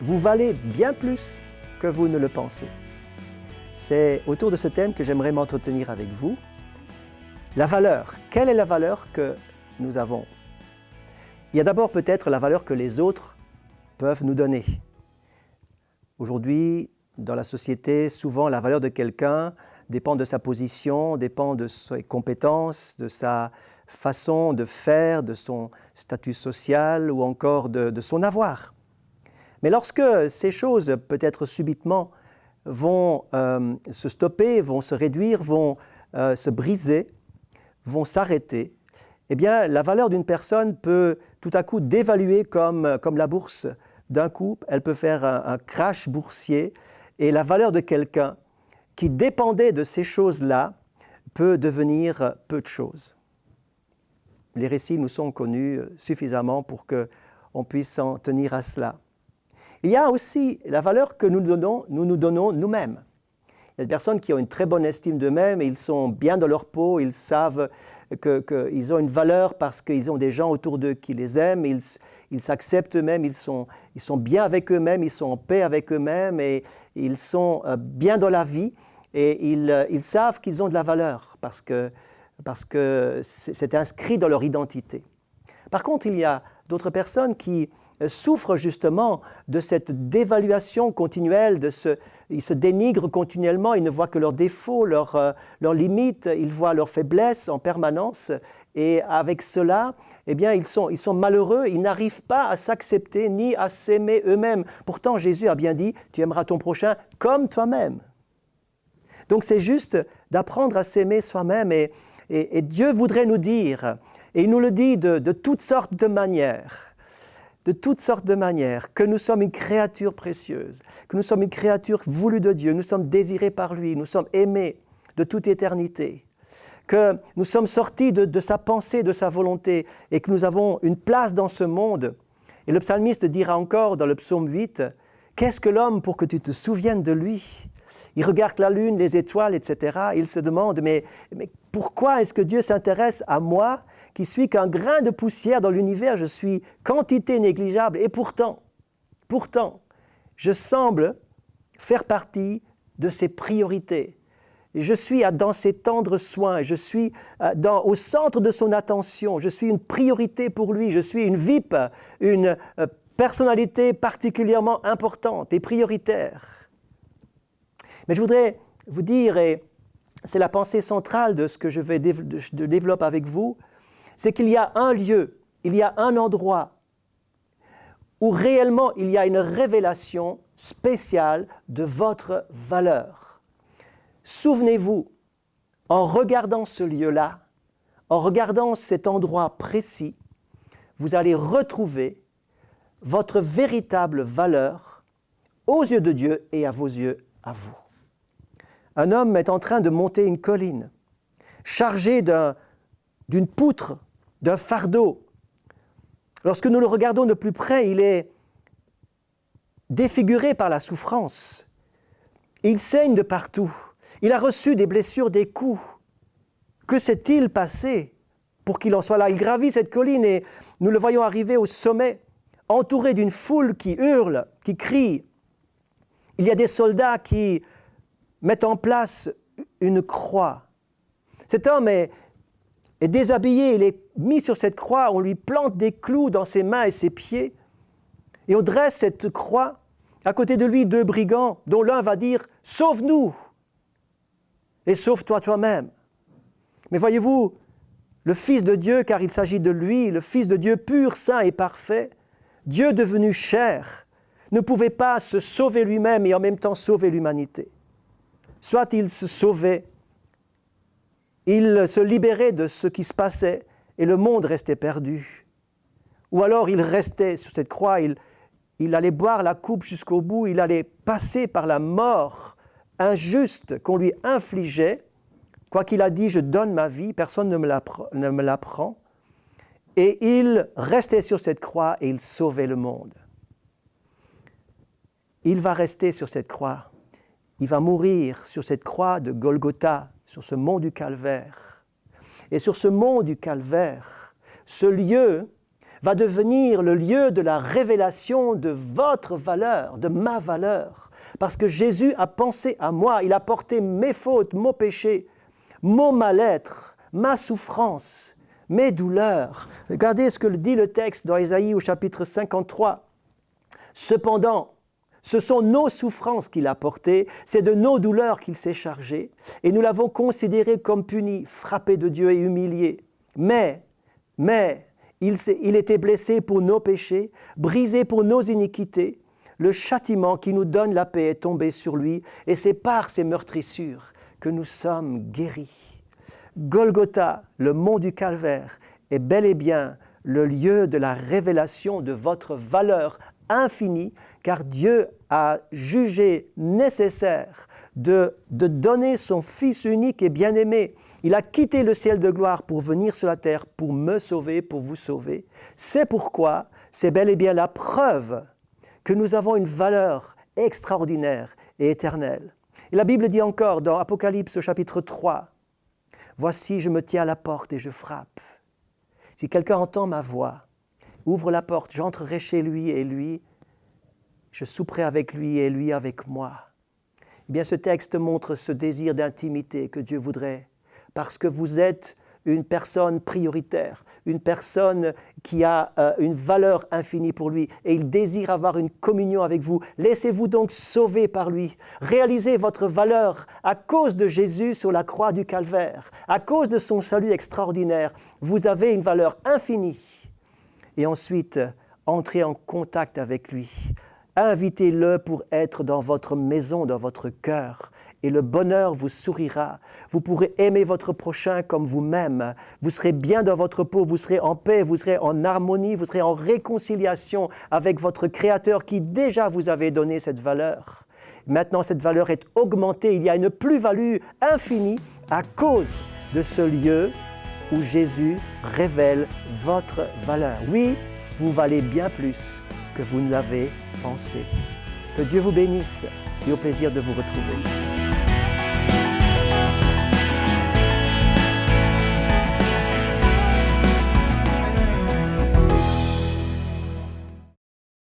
Vous valez bien plus que vous ne le pensez. C'est autour de ce thème que j'aimerais m'entretenir avec vous. La valeur. Quelle est la valeur que nous avons? Il y a d'abord peut-être la valeur que les autres peuvent nous donner. Aujourd'hui, dans la société, souvent la valeur de quelqu'un dépend de sa position, dépend de ses compétences, de sa façon de faire, de son statut social ou encore de son avoir. Mais lorsque ces choses, peut-être subitement, vont se stopper, vont se réduire, vont se briser, vont s'arrêter, eh bien, la valeur d'une personne peut tout à coup dévaluer comme la bourse. D'un coup, elle peut faire un crash boursier et la valeur de quelqu'un qui dépendait de ces choses-là peut devenir peu de choses. Les récits nous sont connus suffisamment pour qu'on puisse s'en tenir à cela. Il y a aussi la valeur que nous nous donnons nous-mêmes. Il y a des personnes qui ont une très bonne estime d'eux-mêmes et ils sont bien dans leur peau, ils savent qu'ils ont une valeur parce qu'ils ont des gens autour d'eux qui les aiment, ils s'acceptent eux-mêmes, ils sont bien avec eux-mêmes, ils sont en paix avec eux-mêmes et ils sont bien dans la vie et ils savent qu'ils ont de la valeur parce que c'est inscrit dans leur identité. Par contre, il y a d'autres personnes qui souffrent justement de cette dévaluation continuelle, ils se dénigrent continuellement, ils ne voient que leurs défauts, leurs limites, ils voient leurs faiblesses en permanence et avec cela, eh bien, ils sont malheureux, ils n'arrivent pas à s'accepter ni à s'aimer eux-mêmes. Pourtant, Jésus a bien dit, tu aimeras ton prochain comme toi-même. Donc c'est juste d'apprendre à s'aimer soi-même et Dieu voudrait nous dire, et il nous le dit de toutes sortes de manières, que nous sommes une créature précieuse, que nous sommes une créature voulue de Dieu, nous sommes désirés par lui, nous sommes aimés de toute éternité, que nous sommes sortis de sa pensée, de sa volonté et que nous avons une place dans ce monde. Et le psalmiste dira encore dans le psaume 8, « Qu'est-ce que l'homme pour que tu te souviennes de lui ?» Il regarde la lune, les étoiles, etc. Il se demande, mais pourquoi est-ce que Dieu s'intéresse à moi qui suis qu'un grain de poussière dans l'univers, je suis quantité négligeable et pourtant, je semble faire partie de ses priorités. Je suis dans ses tendres soins, je suis au centre de son attention, je suis une priorité pour lui, je suis une VIP, une personnalité particulièrement importante et prioritaire. Mais je voudrais vous dire, et c'est la pensée centrale de ce que je développe avec vous, c'est qu'il y a un lieu, il y a un endroit où réellement il y a une révélation spéciale de votre valeur. Souvenez-vous, en regardant ce lieu-là, en regardant cet endroit précis, vous allez retrouver votre véritable valeur aux yeux de Dieu et à vos yeux à vous. Un homme est en train de monter une colline, chargé d'une poutre, d'un fardeau. Lorsque nous le regardons de plus près, il est défiguré par la souffrance. Il saigne de partout. Il a reçu des blessures, des coups. Que s'est-il passé pour qu'il en soit là? Il gravit cette colline et nous le voyons arriver au sommet, entouré d'une foule qui hurle, qui crie. Il y a des soldats qui mettent en place une croix. Cet homme est déshabillé, il est mis sur cette croix, on lui plante des clous dans ses mains et ses pieds, et on dresse cette croix. À côté de lui, 2 brigands, dont l'un va dire « Sauve-nous » et « Sauve-toi toi-même ». Mais voyez-vous, le Fils de Dieu, car il s'agit de lui, le Fils de Dieu pur, saint et parfait, Dieu devenu chair, ne pouvait pas se sauver lui-même et en même temps sauver l'humanité. Soit il se sauvait, il se libérait de ce qui se passait et le monde restait perdu. Ou alors il restait sur cette croix, il allait boire la coupe jusqu'au bout, il allait passer par la mort injuste qu'on lui infligeait. Quoi qu'il a dit, je donne ma vie, personne ne me la prend. Et il restait sur cette croix et il sauvait le monde. Il va rester sur cette croix. Il va mourir sur cette croix de Golgotha, sur ce mont du Calvaire. Et sur ce mont du Calvaire, ce lieu va devenir le lieu de la révélation de votre valeur, de ma valeur. Parce que Jésus a pensé à moi, il a porté mes fautes, mon péché, mon mal-être, ma souffrance, mes douleurs. Regardez ce que dit le texte dans Ésaïe au chapitre 53. Cependant, ce sont nos souffrances qu'il a portées, c'est de nos douleurs qu'il s'est chargé, et nous l'avons considéré comme puni, frappé de Dieu et humilié. Mais, il était blessé pour nos péchés, brisé pour nos iniquités. Le châtiment qui nous donne la paix est tombé sur lui, et c'est par ses meurtrissures que nous sommes guéris. Golgotha, le mont du Calvaire, est bel et bien le lieu de la révélation de votre valeur infinie, car Dieu a jugé nécessaire de donner son Fils unique et bien-aimé. Il a quitté le ciel de gloire pour venir sur la terre, pour me sauver, pour vous sauver. C'est pourquoi c'est bel et bien la preuve que nous avons une valeur extraordinaire et éternelle. Et la Bible dit encore dans Apocalypse au chapitre 3, « Voici, je me tiens à la porte et je frappe. Si quelqu'un entend ma voix, ouvre la porte, j'entrerai chez lui et lui, je souperai avec lui et lui avec moi. » Eh bien, ce texte montre ce désir d'intimité que Dieu voudrait, parce que vous êtes une personne prioritaire, une personne qui a une valeur infinie pour lui, et il désire avoir une communion avec vous. Laissez-vous donc sauver par lui. Réalisez votre valeur à cause de Jésus sur la croix du Calvaire, à cause de son salut extraordinaire. Vous avez une valeur infinie. Et ensuite, entrez en contact avec lui. Invitez-le pour être dans votre maison, dans votre cœur, et le bonheur vous sourira. Vous pourrez aimer votre prochain comme vous-même. Vous serez bien dans votre peau, vous serez en paix, vous serez en harmonie, vous serez en réconciliation avec votre Créateur qui déjà vous avait donné cette valeur. Maintenant, cette valeur est augmentée. Il y a une plus-value infinie à cause de ce lieu où Jésus révèle votre valeur. Oui, vous valez bien plus que vous ne l'avez pensé. Que Dieu vous bénisse et au plaisir de vous retrouver.